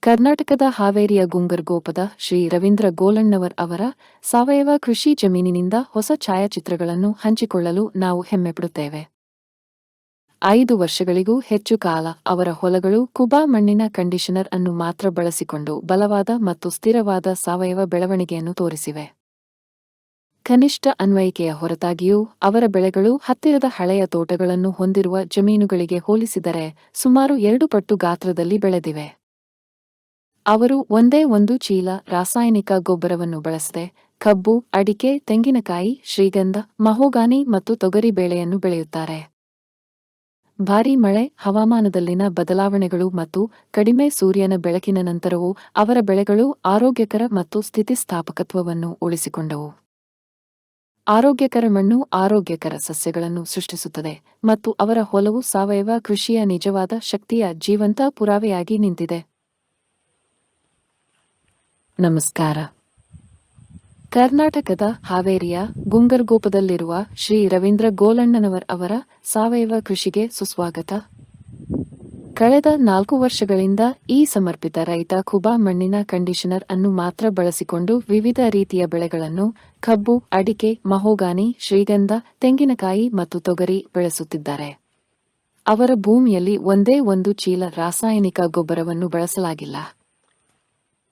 ಕರ್ನಾಟಕದ ಹಾವೇರಿಯ ಗುಂಗರ್ಗೋಪದ ಶ್ರೀ ರವೀಂದ್ರ ಗೋಲಣ್ಣವರ್ ಅವರ ಸಾವಯವ ಕೃಷಿ ಜಮೀನಿನಿಂದ ಹೊಸ ಛಾಯಾಚಿತ್ರಗಳನ್ನು ಹಂಚಿಕೊಳ್ಳಲು ನಾವು ಹೆಮ್ಮೆಪಡುತ್ತೇವೆ. 5 ವರ್ಷಗಳಿಗೂ ಹೆಚ್ಚು ಕಾಲ ಅವರ ಹೊಲಗಳು ಕುಬಾ ಮಣ್ಣಿನ ಕಂಡೀಷನರ್ ಅನ್ನು ಮಾತ್ರ ಬಳಸಿಕೊಂಡು ಬಲವಾದ ಮತ್ತು ಸ್ಥಿರವಾದ ಸಾವಯವ ಬೆಳವಣಿಗೆಯನ್ನು ತೋರಿಸಿವೆ. ಕನಿಷ್ಠ ಅನ್ವಯಿಕೆಯ ಹೊರತಾಗಿಯೂ ಅವರ ಬೆಳೆಗಳು ಹತ್ತಿರದ ಹಳೆಯ ತೋಟಗಳನ್ನು ಹೊಂದಿರುವ ಜಮೀನುಗಳಿಗೆ ಹೋಲಿಸಿದರೆ ಸುಮಾರು 2 ಪಟ್ಟು ಗಾತ್ರದಲ್ಲಿ ಬೆಳೆದಿವೆ. ಅವರು ಒಂದೇ ಒಂದು ಚೀಲ ರಾಸಾಯನಿಕ ಗೊಬ್ಬರವನ್ನು ಬಳಸದೆ ಕಬ್ಬು, ಅಡಿಕೆ, ತೆಂಗಿನಕಾಯಿ, ಶ್ರೀಗಂಧ, ಮಹೋಗಾನಿ ಮತ್ತು ತೊಗರಿ ಬೇಳೆಯನ್ನು ಬೆಳೆಯುತ್ತಾರೆ. ಭಾರೀ ಮಳೆ, ಹವಾಮಾನದಲ್ಲಿನ ಬದಲಾವಣೆಗಳು ಮತ್ತು ಕಡಿಮೆ ಸೂರ್ಯನ ಬೆಳಕಿನ ನಂತರವೂ ಅವರ ಬೆಳೆಗಳು ಆರೋಗ್ಯಕರ ಮತ್ತು ಸ್ಥಿತಿಸ್ಥಾಪಕತ್ವವನ್ನು ಉಳಿಸಿಕೊಂಡವು. ಆರೋಗ್ಯಕರ ಮಣ್ಣು ಆರೋಗ್ಯಕರ ಸಸ್ಯಗಳನ್ನು ಸೃಷ್ಟಿಸುತ್ತದೆ ಮತ್ತು ಅವರ ಹೊಲವು ಸಾವಯವ ಕೃಷಿಯ ನಿಜವಾದ ಶಕ್ತಿಯ ಜೀವಂತ ಪುರಾವೆಯಾಗಿ ನಿಂತಿದೆ. ನಮಸ್ಕಾರ. ಕರ್ನಾಟಕದ ಹಾವೇರಿಯ ಗುಂಗರ್ಗೋಪದಲ್ಲಿರುವ ಶ್ರೀ ರವೀಂದ್ರ ಗೋಲಣ್ಣನವರ್ ಅವರ ಸಾವಯವ ಕೃಷಿಗೆ ಸುಸ್ವಾಗತ. ಕಳೆದ 4 ವರ್ಷಗಳಿಂದ ಈ ಸಮರ್ಪಿತ ರೈತ ಕುಬಾ ಮಣ್ಣಿನ ಕಂಡೀಷನರ್ ಅನ್ನು ಮಾತ್ರ ಬಳಸಿಕೊಂಡು ವಿವಿಧ ರೀತಿಯ ಬೆಳೆಗಳನ್ನು ಕಬ್ಬು, ಅಡಿಕೆ, ಮಹೋಗಾನಿ, ಶ್ರೀಗಂಧ, ತೆಂಗಿನಕಾಯಿ ಮತ್ತು ತೊಗರಿ ಬೆಳೆಸುತ್ತಿದ್ದಾರೆ. ಅವರ ಭೂಮಿಯಲ್ಲಿ ಒಂದೇ ಒಂದು ಚೀಲ ರಾಸಾಯನಿಕ ಗೊಬ್ಬರವನ್ನು ಬಳಸಲಾಗಿಲ್ಲ.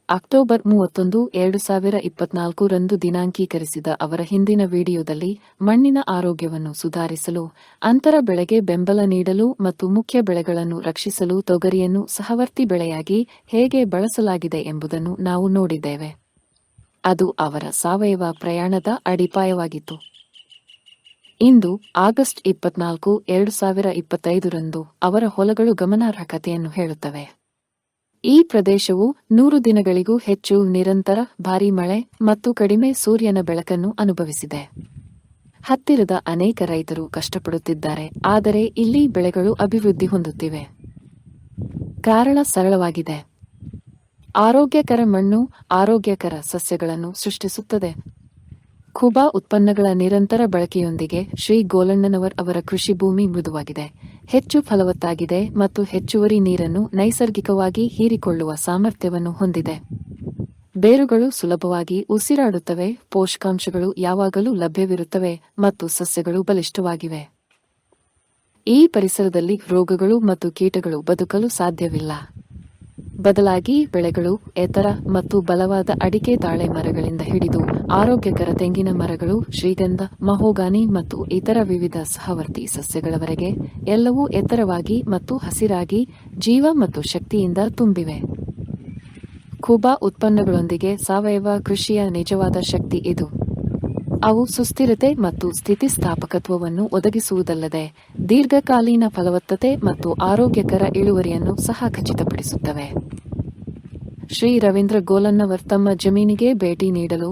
ಅಕ್ಟೋಬರ್ 31, 2024 ರಂದು ದಿನಾಂಕೀಕರಿಸಿದ ಅವರ ಹಿಂದಿನ ವಿಡಿಯೋದಲ್ಲಿ ಮಣ್ಣಿನ ಆರೋಗ್ಯವನ್ನು ಸುಧಾರಿಸಲು, ಅಂತರ ಬೆಳೆಗೆ ಬೆಂಬಲ ನೀಡಲು ಮತ್ತು ಮುಖ್ಯ ಬೆಳೆಗಳನ್ನು ರಕ್ಷಿಸಲು ತೊಗರಿಯನ್ನು ಸಹವರ್ತಿ ಬೆಳೆಯಾಗಿ ಹೇಗೆ ಬಳಸಲಾಗಿದೆ ಎಂಬುದನ್ನು ನಾವು ನೋಡಿದ್ದೇವೆ. ಅದು ಅವರ ಸಾವಯವ ಪ್ರಯಾಣದ ಅಡಿಪಾಯವಾಗಿತ್ತು. ಇಂದು ಆಗಸ್ಟ್ 24, 2025 ರಂದು ಅವರ ಹೊಲಗಳು ಗಮನಾರ್ಹ ಕಥೆಯನ್ನು ಹೇಳುತ್ತವೆ. ಈ ಪ್ರದೇಶವು 100 ದಿನಗಳಿಗೂ ಹೆಚ್ಚು ನಿರಂತರ ಭಾರೀ ಮಳೆ ಮತ್ತು ಕಡಿಮೆ ಸೂರ್ಯನ ಬೆಳಕನ್ನು ಅನುಭವಿಸಿದೆ. ಹತ್ತಿರದ ಅನೇಕ ರೈತರು ಕಷ್ಟಪಡುತ್ತಿದ್ದಾರೆ, ಆದರೆ ಇಲ್ಲಿ ಬೆಳೆಗಳು ಅಭಿವೃದ್ಧಿ ಹೊಂದುತ್ತಿವೆ. ಕಾರಣ ಸರಳವಾಗಿದೆ. ಆರೋಗ್ಯಕರ ಮಣ್ಣು ಆರೋಗ್ಯಕರ ಸಸ್ಯಗಳನ್ನು ಸೃಷ್ಟಿಸುತ್ತದೆ. ಕುಬಾ ಉತ್ಪನ್ನಗಳ ನಿರಂತರ ಬಳಕೆಯೊಂದಿಗೆ ಶ್ರೀ ಗೋಲಣ್ಣನವರ್ ಅವರ ಕೃಷಿ ಭೂಮಿ ಮೃದುವಾಗಿದೆ, ಹೆಚ್ಚು ಫಲವತ್ತಾಗಿದೆ ಮತ್ತು ಹೆಚ್ಚುವರಿ ನೀರನ್ನು ನೈಸರ್ಗಿಕವಾಗಿ ಹೀರಿಕೊಳ್ಳುವ ಸಾಮರ್ಥ್ಯವನ್ನು ಹೊಂದಿದೆ. ಬೇರುಗಳು ಸುಲಭವಾಗಿ ಉಸಿರಾಡುತ್ತವೆ, ಪೋಷಕಾಂಶಗಳು ಯಾವಾಗಲೂ ಲಭ್ಯವಿರುತ್ತವೆ ಮತ್ತು ಸಸ್ಯಗಳು ಬಲಿಷ್ಠವಾಗಿವೆ. ಈ ಪರಿಸರದಲ್ಲಿ ರೋಗಗಳು ಮತ್ತು ಕೀಟಗಳು ಬದುಕಲು ಸಾಧ್ಯವಿಲ್ಲ. ಬದಲಾಗಿ ಬೆಳೆಗಳು ಎತ್ತರ ಮತ್ತು ಬಲವಾದ ಅಡಿಕೆ, ತಾಳೆ ಮರಗಳಿಂದ ಹಿಡಿದು ಆರೋಗ್ಯಕರ ತೆಂಗಿನ ಮರಗಳು, ಶ್ರೀಗಂಧ, ಮಹೋಗಾನಿ ಮತ್ತು ಇತರ ವಿವಿಧ ಸಹವರ್ತಿ ಸಸ್ಯಗಳವರೆಗೆ ಎಲ್ಲವೂ ಎತ್ತರವಾಗಿ ಮತ್ತು ಹಸಿರಾಗಿ ಜೀವ ಮತ್ತು ಶಕ್ತಿಯಿಂದ ತುಂಬಿವೆ. ಕುಬಾ ಉತ್ಪನ್ನಗಳೊಂದಿಗೆ ಸಾವಯವ ಕೃಷಿಯ ನಿಜವಾದ ಶಕ್ತಿ ಇದು. ಅವು ಸುಸ್ಥಿರತೆ ಮತ್ತು ಸ್ಥಿತಿಸ್ಥಾಪಕತ್ವವನ್ನು ಒದಗಿಸುವುದಲ್ಲದೆ ದೀರ್ಘಕಾಲೀನ ಫಲವತ್ತತೆ ಮತ್ತು ಆರೋಗ್ಯಕರ ಇಳುವರಿಯನ್ನು ಸಹ ಖಚಿತಪಡಿಸುತ್ತವೆ. ಶ್ರೀ ರವೀಂದ್ರ ಗೋಲಣ್ಣವರ್ ತಮ್ಮ ಜಮೀನಿಗೆ ಭೇಟಿ ನೀಡಲು,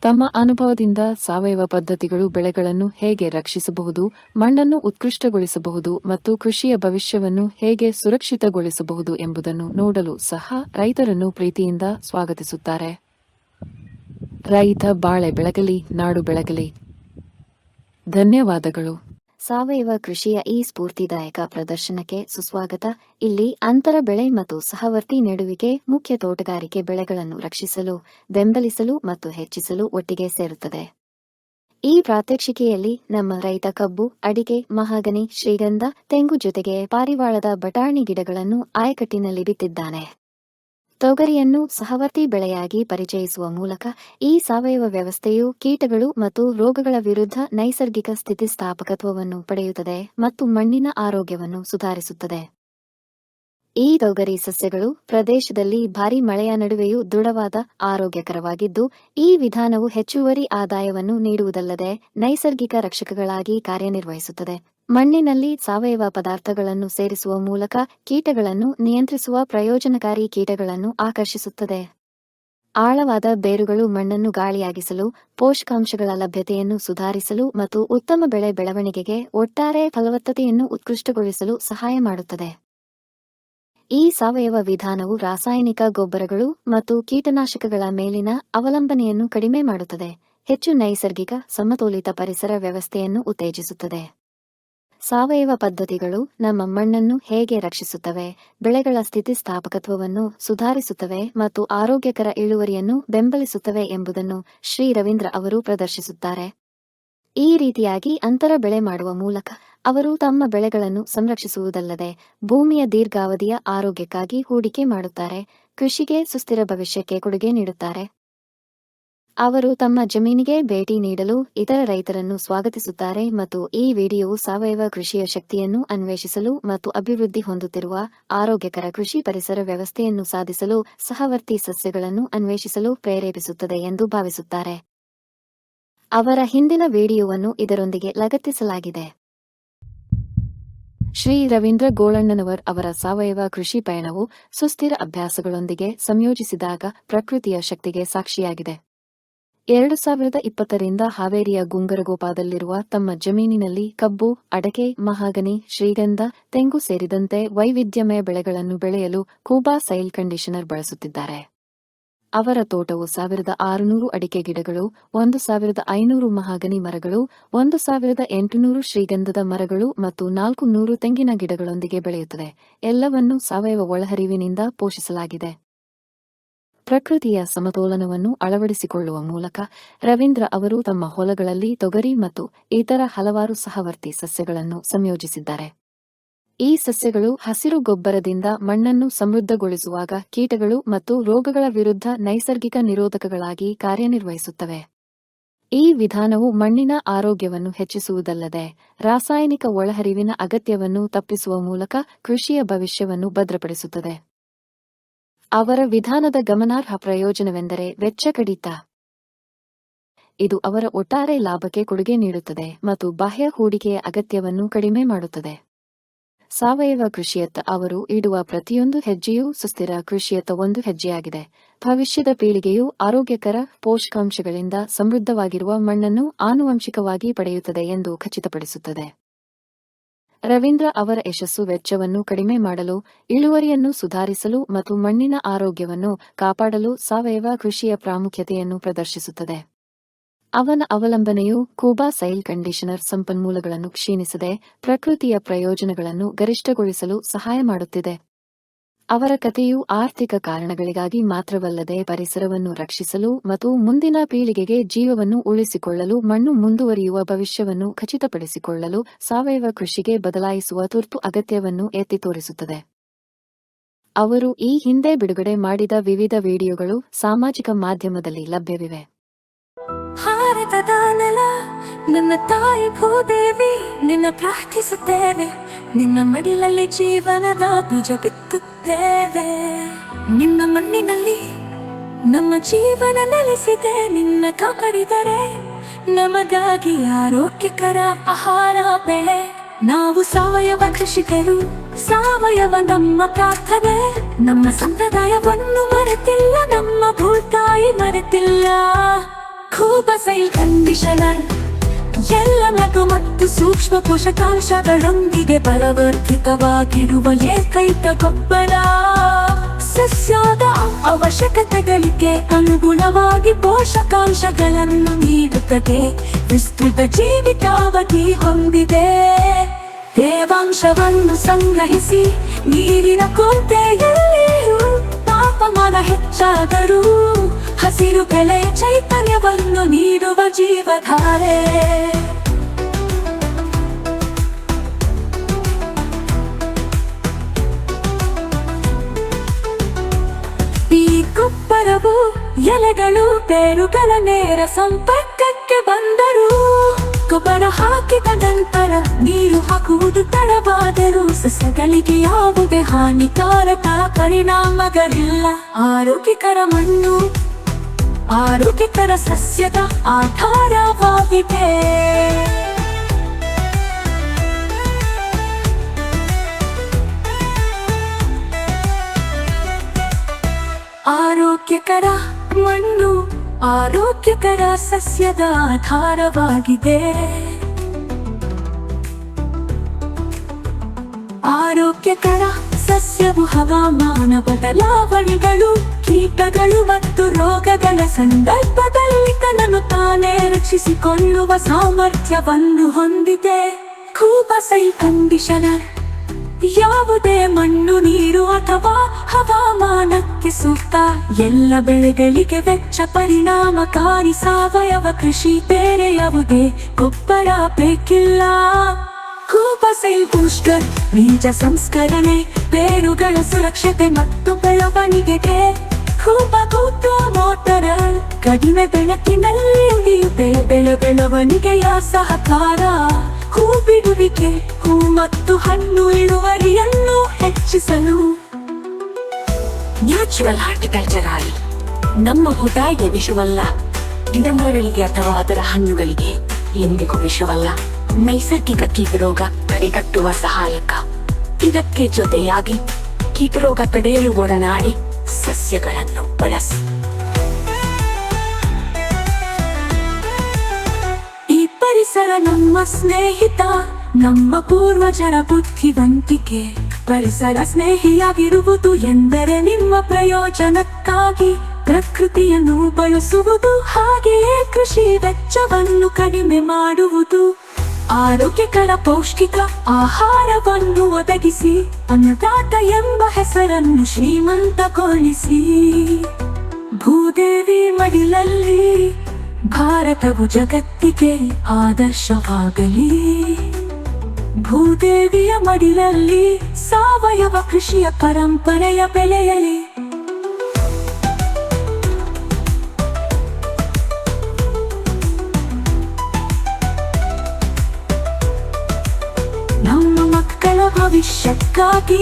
ತಮ್ಮ ಅನುಭವದಿಂದ ಸಾವಯವ ಪದ್ಧತಿಗಳು ಬೆಳೆಗಳನ್ನು ಹೇಗೆ ರಕ್ಷಿಸಬಹುದು, ಮಣ್ಣನ್ನು ಉತ್ಕೃಷ್ಟಗೊಳಿಸಬಹುದು ಮತ್ತು ಕೃಷಿಯ ಭವಿಷ್ಯವನ್ನು ಹೇಗೆ ಸುರಕ್ಷಿತಗೊಳಿಸಬಹುದು ಎಂಬುದನ್ನು ನೋಡಲು ಸಹ ರೈತರನ್ನು ಪ್ರೀತಿಯಿಂದ ಸ್ವಾಗತಿಸುತ್ತಾರೆ. ರೈತ ಬಾಳೆ ಬೆಳಗಲಿ, ನಾಡು ಬೆಳಗಲಿ. ಧನ್ಯವಾದಗಳು. ಸಾವಯವ ಕೃಷಿಯ ಈ ಸ್ಫೂರ್ತಿದಾಯಕ ಪ್ರದರ್ಶನಕ್ಕೆ ಸುಸ್ವಾಗತ. ಇಲ್ಲಿ ಅಂತರ ಬೆಳೆ ಮತ್ತು ಸಹವರ್ತಿ ನೆಡುವಿಕೆ ಮುಖ್ಯ ತೋಟಗಾರಿಕೆ ಬೆಳೆಗಳನ್ನು ರಕ್ಷಿಸಲು, ಬೆಂಬಲಿಸಲು ಮತ್ತು ಹೆಚ್ಚಿಸಲು ಒಟ್ಟಿಗೆ ಸೇರುತ್ತದೆ. ಈ ಪ್ರಾತ್ಯಕ್ಷಿಕೆಯಲ್ಲಿ ನಮ್ಮ ರೈತ ಕಬ್ಬು, ಅಡಿಕೆ, ಮಹಾಗನಿ, ಶ್ರೀಗಂಧ, ತೆಂಗು ಜೊತೆಗೆ ಪಾರಿವಾಳದ ಬಟಾಣಿ ಗಿಡಗಳನ್ನು ಆಯಕಟ್ಟಿನಲ್ಲಿ ಬಿತ್ತಿದ್ದಾನೆ. ತೊಗರಿಯನ್ನು ಸಹವರ್ತಿ ಬೆಳೆಯಾಗಿ ಪರಿಚಯಿಸುವ ಮೂಲಕ ಈ ಸಾವಯವ ವ್ಯವಸ್ಥೆಯು ಕೀಟಗಳು ಮತ್ತು ರೋಗಗಳ ವಿರುದ್ಧ ನೈಸರ್ಗಿಕ ಸ್ಥಿತಿಸ್ಥಾಪಕತ್ವವನ್ನು ಪಡೆಯುತ್ತದೆ ಮತ್ತು ಮಣ್ಣಿನ ಆರೋಗ್ಯವನ್ನು ಸುಧಾರಿಸುತ್ತದೆ. ಈ ತೊಗರಿ ಸಸ್ಯಗಳು ಪ್ರದೇಶದಲ್ಲಿ ಭಾರೀ ಮಳೆಯ ನಡುವೆಯೂ ದೃಢವಾದ, ಆರೋಗ್ಯಕರವಾಗಿದ್ದು, ಈ ವಿಧಾನವು ಹೆಚ್ಚುವರಿ ಆದಾಯವನ್ನು ನೀಡುವುದಲ್ಲದೆ ನೈಸರ್ಗಿಕ ರಕ್ಷಕಗಳಾಗಿ ಕಾರ್ಯನಿರ್ವಹಿಸುತ್ತದೆ. ಮಣ್ಣಿನಲ್ಲಿ ಸಾವಯವ ಪದಾರ್ಥಗಳನ್ನು ಸೇರಿಸುವ ಮೂಲಕ ಕೀಟಗಳನ್ನು ನಿಯಂತ್ರಿಸುವ ಪ್ರಯೋಜನಕಾರಿ ಕೀಟಗಳನ್ನು ಆಕರ್ಷಿಸುತ್ತದೆ. ಆಳವಾದ ಬೇರುಗಳು ಮಣ್ಣನ್ನು ಗಾಳಿಯಾಗಿಸಲು, ಪೋಷಕಾಂಶಗಳ ಲಭ್ಯತೆಯನ್ನು ಸುಧಾರಿಸಲು ಮತ್ತು ಉತ್ತಮ ಬೆಳೆ ಬೆಳವಣಿಗೆಗೆ ಒಟ್ಟಾರೆ ಫಲವತ್ತತೆಯನ್ನು ಉತ್ಕೃಷ್ಟಗೊಳಿಸಲು ಸಹಾಯ ಮಾಡುತ್ತದೆ. ಈ ಸಾವಯವ ವಿಧಾನವು ರಾಸಾಯನಿಕ ಗೊಬ್ಬರಗಳು ಮತ್ತು ಕೀಟನಾಶಕಗಳ ಮೇಲಿನ ಅವಲಂಬನೆಯನ್ನು ಕಡಿಮೆ ಮಾಡುತ್ತದೆ, ಹೆಚ್ಚು ನೈಸರ್ಗಿಕ ಸಮತೋಲಿತ ಪರಿಸರ ವ್ಯವಸ್ಥೆಯನ್ನು ಉತ್ತೇಜಿಸುತ್ತದೆ. ಸಾವಯವ ಪದ್ಧತಿಗಳು ನಮ್ಮ ಮಣ್ಣನ್ನು ಹೇಗೆ ರಕ್ಷಿಸುತ್ತವೆ, ಬೆಳೆಗಳ ಸ್ಥಿತಿಸ್ಥಾಪಕತ್ವವನ್ನು ಸುಧಾರಿಸುತ್ತವೆ ಮತ್ತು ಆರೋಗ್ಯಕರ ಇಳುವರಿಯನ್ನು ಬೆಂಬಲಿಸುತ್ತವೆ ಎಂಬುದನ್ನು ಶ್ರೀ ರವೀಂದ್ರ ಅವರು ಪ್ರದರ್ಶಿಸುತ್ತಾರೆ. ಈ ರೀತಿಯಾಗಿ ಅಂತರ ಬೆಳೆ ಮಾಡುವ ಮೂಲಕ ಅವರು ತಮ್ಮ ಬೆಳೆಗಳನ್ನು ಸಂರಕ್ಷಿಸುವುದಲ್ಲದೆ ಭೂಮಿಯ ದೀರ್ಘಾವಧಿಯ ಆರೋಗ್ಯಕ್ಕಾಗಿ ಹೂಡಿಕೆ ಮಾಡುತ್ತಾರೆ, ಕೃಷಿಗೆ ಸುಸ್ಥಿರ ಭವಿಷ್ಯಕ್ಕೆ ಕೊಡುಗೆ ನೀಡುತ್ತಾರೆ. ಅವರು ತಮ್ಮ ಜಮೀನಿಗೆ ಭೇಟಿ ನೀಡಲು ಇತರ ರೈತರನ್ನು ಸ್ವಾಗತಿಸುತ್ತಾರೆ ಮತ್ತು ಈ ವಿಡಿಯೋವು ಸಾವಯವ ಕೃಷಿಯ ಶಕ್ತಿಯನ್ನು ಅನ್ವೇಷಿಸಲು ಮತ್ತು ಅಭಿವೃದ್ಧಿ ಹೊಂದುತ್ತಿರುವ ಆರೋಗ್ಯಕರ ಕೃಷಿ ಪರಿಸರ ವ್ಯವಸ್ಥೆಯನ್ನು ಸಾಧಿಸಲು ಸಹವರ್ತಿ ಸಸ್ಯಗಳನ್ನು ಅನ್ವೇಷಿಸಲು ಪ್ರೇರೇಪಿಸುತ್ತದೆ ಎಂದು ಭಾವಿಸುತ್ತಾರೆ. ಅವರ ಹಿಂದಿನ ವಿಡಿಯೋವನ್ನು ಇದರೊಂದಿಗೆ ಲಗತ್ತಿಸಲಾಗಿದೆ. ಶ್ರೀ ರವೀಂದ್ರ ಗೋಳಣ್ಣನವರ್ ಅವರ ಸಾವಯವ ಕೃಷಿ ಪಯಣವು ಸುಸ್ಥಿರ ಅಭ್ಯಾಸಗಳೊಂದಿಗೆ ಸಂಯೋಜಿಸಿದಾಗ ಪ್ರಕೃತಿಯ ಶಕ್ತಿಗೆ ಸಾಕ್ಷಿಯಾಗಿದೆ. 2020ರಿಂದ ಹಾವೇರಿಯ ಗುಂಗರಗೋಪಾದಲ್ಲಿರುವ ತಮ್ಮ ಜಮೀನಿನಲ್ಲಿ ಕಬ್ಬು, ಅಡಕೆ, ಮಹಾಗನಿ, ಶ್ರೀಗಂಧ, ತೆಂಗು ಸೇರಿದಂತೆ ವೈವಿಧ್ಯಮಯ ಬೆಳೆಗಳನ್ನು ಬೆಳೆಯಲು ಕೂಬಾ ಸೈಲ್ ಕಂಡೀಷನರ್ ಬಳಸುತ್ತಿದ್ದಾರೆ. ಅವರ ತೋಟವು 1600 ಅಡಿಕೆ ಗಿಡಗಳು, 1500 ಮಹಾಗನಿ ಮರಗಳು, 1800 ಶ್ರೀಗಂಧದ ಮರಗಳು ಮತ್ತು 400 ತೆಂಗಿನ ಗಿಡಗಳೊಂದಿಗೆ ಬೆಳೆಯುತ್ತದೆ. ಎಲ್ಲವನ್ನೂ ಸಾವಯವ ಒಳಹರಿವಿನಿಂದ ಪೋಷಿಸಲಾಗಿದೆ. ಪ್ರಕೃತಿಯ ಸಮತೋಲನವನ್ನು ಅಳವಡಿಸಿಕೊಳ್ಳುವ ಮೂಲಕ ರವೀಂದ್ರ ಅವರು ತಮ್ಮ ಹೊಲಗಳಲ್ಲಿ ತೊಗರಿ ಮತ್ತು ಇತರ ಹಲವಾರು ಸಹವರ್ತಿ ಸಸ್ಯಗಳನ್ನು ಸಂಯೋಜಿಸಿದ್ದಾರೆ. ಈ ಸಸ್ಯಗಳು ಹಸಿರು ಗೊಬ್ಬರದಿಂದ ಮಣ್ಣನ್ನು ಸಮೃದ್ಧಗೊಳಿಸುವಾಗ ಕೀಟಗಳು ಮತ್ತು ರೋಗಗಳ ವಿರುದ್ಧ ನೈಸರ್ಗಿಕ ನಿರೋಧಕಗಳಾಗಿ ಕಾರ್ಯನಿರ್ವಹಿಸುತ್ತವೆ. ಈ ವಿಧಾನವು ಮಣ್ಣಿನ ಆರೋಗ್ಯವನ್ನು ಹೆಚ್ಚಿಸುವುದಲ್ಲದೆ ರಾಸಾಯನಿಕ ಒಳಹರಿವಿನ ಅಗತ್ಯವನ್ನು ತಪ್ಪಿಸುವ ಮೂಲಕ ಕೃಷಿಯ ಭವಿಷ್ಯವನ್ನು ಭದ್ರಪಡಿಸುತ್ತದೆ. ಅವರ ವಿಧಾನದ ಗಮನಾರ್ಹ ಪ್ರಯೋಜನವೆಂದರೆ ವೆಚ್ಚ ಕಡಿತ. ಇದು ಅವರ ಒಟ್ಟಾರೆ ಲಾಭಕ್ಕೆ ಕೊಡುಗೆ ನೀಡುತ್ತದೆ ಮತ್ತು ಬಾಹ್ಯ ಹೂಡಿಕೆಯ ಅಗತ್ಯವನ್ನು ಕಡಿಮೆ ಮಾಡುತ್ತದೆ. ಸಾವಯವ ಕೃಷಿಯತ್ತ ಅವರು ಇಡುವ ಪ್ರತಿಯೊಂದು ಹೆಜ್ಜೆಯೂ ಸುಸ್ಥಿರ ಕೃಷಿಯತ್ತ ಒಂದು ಹೆಜ್ಜೆಯಾಗಿದೆ. ಭವಿಷ್ಯದ ಪೀಳಿಗೆಯು ಆರೋಗ್ಯಕರ ಪೋಷಕಾಂಶಗಳಿಂದ ಸಮೃದ್ಧವಾಗಿರುವ ಮಣ್ಣನ್ನು ಆನುವಂಶಿಕವಾಗಿ ಪಡೆಯುತ್ತದೆ ಎಂದು ಖಚಿತಪಡಿಸುತ್ತದೆ. ರವೀಂದ್ರ ಅವರ ಯಶಸ್ಸು ವೆಚ್ಚವನ್ನು ಕಡಿಮೆ ಮಾಡಲು, ಇಳುವರಿಯನ್ನು ಸುಧಾರಿಸಲು ಮತ್ತು ಮಣ್ಣಿನ ಆರೋಗ್ಯವನ್ನು ಕಾಪಾಡಲು ಸಾವಯವ ಕೃಷಿಯ ಪ್ರಾಮುಖ್ಯತೆಯನ್ನು ಪ್ರದರ್ಶಿಸುತ್ತದೆ. ಅವನ ಅವಲಂಬನೆಯು ಕೂಬಾ ಸೈಲ್ ಕಂಡೀಷನರ್ ಸಂಪನ್ಮೂಲಗಳನ್ನು ಕ್ಷೀಣಿಸದೆ ಪ್ರಕೃತಿಯ ಪ್ರಯೋಜನಗಳನ್ನು ಗರಿಷ್ಠಗೊಳಿಸಲು ಸಹಾಯ ಮಾಡುತ್ತಿದೆ. ಅವರ ಕಥೆಯು ಆರ್ಥಿಕ ಕಾರಣಗಳಿಗಾಗಿ ಮಾತ್ರವಲ್ಲದೆ ಪರಿಸರವನ್ನು ರಕ್ಷಿಸಲು ಮತ್ತು ಮುಂದಿನ ಪೀಳಿಗೆಗೆ ಜೀವವನ್ನು ಉಳಿಸಿಕೊಳ್ಳಲು ಮಣ್ಣು ಮುಂದುವರಿಯುವ ಭವಿಷ್ಯವನ್ನು ಖಚಿತಪಡಿಸಿಕೊಳ್ಳಲು ಸಾವಯವ ಕೃಷಿಗೆ ಬದಲಾಯಿಸುವ ತುರ್ತು ಅಗತ್ಯವನ್ನು ಎತ್ತಿ ತೋರಿಸುತ್ತದೆ. ಅವರು ಈ ಹಿಂದೆ ಬಿಡುಗಡೆ ಮಾಡಿದ ವಿವಿಧ ವಿಡಿಯೋಗಳು ಸಾಮಾಜಿಕ ಮಾಧ್ಯಮದಲ್ಲಿ ಲಭ್ಯವಿವೆ. ಭಾರತದ ನೆಲ ನನ್ನ ತಾಯಿ ಭೂದೇವಿ, ನಿನ್ನ ಪ್ರಾರ್ಥಿಸುತ್ತೇವೆ, ನಿನ್ನ ಮಡಿಲಲ್ಲಿ ಜೀವನದ ಬೀಜ ಬಿತ್ತುತ್ತೇವೆ. ನಿನ್ನ ಮಣ್ಣಿನಲ್ಲಿ ನಮ್ಮ ಜೀವನ ನೆಲೆಸಿದೆ, ನಿನ್ನ ಕಾಪಾಡಿದರೆ ನಮಗಾಗಿ ಆರೋಗ್ಯಕರ ಆಹಾರ ಬೆಳೆ. ನಾವು ಸಾವಯವ ಕೃಷಿಕರು, ಸಾವಯವ ನಮ್ಮ ಪ್ರಾರ್ಥನೆ. ನಮ್ಮ ಸಂಪ್ರದಾಯವನ್ನು ಮರೆತಿಲ್ಲ, ನಮ್ಮ ಭೂತಾಯಿ ಮರೆತಿಲ್ಲ. ಕೂಬಾ ಸೈಲ್ ಕಂಡೀಷನರ್ ಎಲ್ಲ ಲಘು ಮತ್ತು ಸೂಕ್ಷ್ಮ ಪೋಷಕಾಂಶಗಳೊಂದಿಗೆ ಬಲವರ್ಧಿತವಾಗಿರುವ ಏಕೈಕ ಗೊಬ್ಬರ. ಸಸ್ಯದ ಅವಶ್ಯಕತೆಗಳಿಗೆ ಅನುಗುಣವಾಗಿ ಪೋಷಕಾಂಶಗಳನ್ನು ನೀಡುತ್ತದೆ. ವಿಸ್ತೃತ ಜೀವಿತಾವಧಿ ಹೊಂದಿದೆ. ತೇವಾಂಶವನ್ನು ಸಂಗ್ರಹಿಸಿ ನೀರಿನ ಕೊರತೆಯಲ್ಲಿಯೂ ತಾಪಮಾನ ಹೆಚ್ಚಾದರೂ ಹಸಿರು ಬೆಳೆಯ ಚೈತನ್ಯವನ್ನು ನೀಡುವ ಜೀವಧಾರೆ. ಈ ಗೊಬ್ಬರವು ಎಲೆಗಳು ಬೇರುಗಳ ನೇರ ಸಂಪರ್ಕಕ್ಕೆ ಬಂದರೂ ಗೊಬ್ಬರ ಹಾಕಿದ ನಂತರ ನೀರು ಹಾಕುವುದು ತಡವಾದರೂ ಸಸ್ಯಗಳಿಗೆ ಯಾವುದೇ ಹಾನಿಕಾರಕ ಪರಿಣಾಮಗಳಿಲ್ಲ. ಆರೋಗ್ಯಕರ ಮಣ್ಣು ಆರೋಗ್ಯಕರ ಸಸ್ಯದ ಆಧಾರವಾಗಿದೆ. ಆರೋಗ್ಯಕರ ಮಣ್ಣು ಆರೋಗ್ಯಕರ ಸಸ್ಯದ ಆಧಾರವಾಗಿದೆ. ಆರೋಗ್ಯಕರ ಸಸ್ಯವು ಹವಾಮಾನ ಬದಲಾವಣೆಗಳು, ಕೀಟಗಳು ಮತ್ತು ರೋಗಗಳ ಸಂದರ್ಭದಲ್ಲಿ ತನ್ನನ್ನು ತಾನೇ ರಕ್ಷಿಸಿಕೊಳ್ಳುವ ಸಾಮರ್ಥ್ಯವನ್ನು ಹೊಂದಿದೆ. ಕೂಬಸೈ ಕಂಡೀಷನರ್ ಯಾವುದೇ ಮಣ್ಣು ನೀರು ಅಥವಾ ಹವಾಮಾನಕ್ಕೆ ಸೂಕ್ತ. ಎಲ್ಲ ಬೆಳೆಗಳಿಗೆ ವೆಚ್ಚ ಪರಿಣಾಮಕಾರಿ ಸಾವಯವ ಕೃಷಿ. ಬೇರೆ ಯಾವುದೇ ಗೊಬ್ಬರ ಬೇಕಿಲ್ಲ. ಕೂಬಸೈಲ್ ಬೂಸ್ಟರ್ ಬೀಜ ಸಂಸ್ಕರಣೆ, ಬೇರುಗಳ ಸುರಕ್ಷತೆ ಮತ್ತು ಬೆಳವಣಿಗೆಗೆ. ಕೂಬ ಮೋಟರ್ ಕಡಿಮೆ ಬೆಳಕಿನಲ್ಲಿ ಉಳಿಯುತ್ತೆ. ಬೆಳವಣಿಗೆಯ ಸಹಕಾರ. ಹೂ ಬಿಡುವಿಕೆ, ಹೂ ಮತ್ತು ಹಣ್ಣು ಇಳುವರಿಯನ್ನು ಹೆಚ್ಚಿಸಲು. ನ್ಯಾಚುರಲ್ ಹಾರ್ಟಿಕಲ್ಚರ್ ಆಯಿಲ್ ನಮ್ಮ ಊಟಗೆ ವಿಷವಲ್ಲ, ಗಿಡಮರಗಳಿಗೆ ಅಥವಾ ಅದರ ಹಣ್ಣುಗಳಿಗೆ ಎಂದಿಗೂ ವಿಷವಲ್ಲ. ನೈಸರ್ಗಿಕ ಕೀಟರೋಗ ತಡೆಗಟ್ಟುವ ಸಹಾಯಕ. ಇದಕ್ಕೆ ಜೊತೆಯಾಗಿ ಕೀಟರೋಗ ತಡೆಯಲು ಒಡನಾಡಿ ಸಸ್ಯಗಳನ್ನು ಬಳಸಿ. ಈ ಪರಿಸರ ನಮ್ಮ ಸ್ನೇಹಿತ, ನಮ್ಮ ಪೂರ್ವಜರ ಬುದ್ಧಿವಂತಿಕೆ. ಪರಿಸರ ಸ್ನೇಹಿಯಾಗಿರುವುದು ಎಂದರೆ ನಿಮ್ಮ ಪ್ರಯೋಜನಕ್ಕಾಗಿ ಪ್ರಕೃತಿಯನ್ನು ಬಳಸುವುದು, ಹಾಗೆಯೇ ಕೃಷಿ ವೆಚ್ಚವನ್ನು ಕಡಿಮೆ ಮಾಡುವುದು. ಆರೋಗ್ಯಕರ ಪೌಷ್ಟಿಕ ಆಹಾರವನ್ನು ಒದಗಿಸಿ ಅನ್ನದಾತ ಎಂಬ ಹೆಸರನ್ನು ಶ್ರೀಮಂತಗೊಳಿಸಿ. ಭೂದೇವಿ ಮಡಿಲಲ್ಲಿ ಭಾರತವು ಜಗತ್ತಿಗೆ ಆದರ್ಶವಾಗಲಿ. ಭೂದೇವಿಯ ಮಡಿಲಲ್ಲಿ ಸಾವಯವ ಕೃಷಿಯ ಪರಂಪರೆಯ ಬೆಳೆಯಲಿ. ನಮ್ಮ ಮಕ್ಕಳ ಭವಿಷ್ಯಕ್ಕಾಗಿ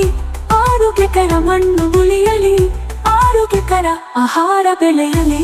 ಆರೋಗ್ಯಕರ ಮಣ್ಣು ಉಳಿಯಲಿ, ಆರೋಗ್ಯಕರ ಆಹಾರ ಬೆಳೆಯಲಿ.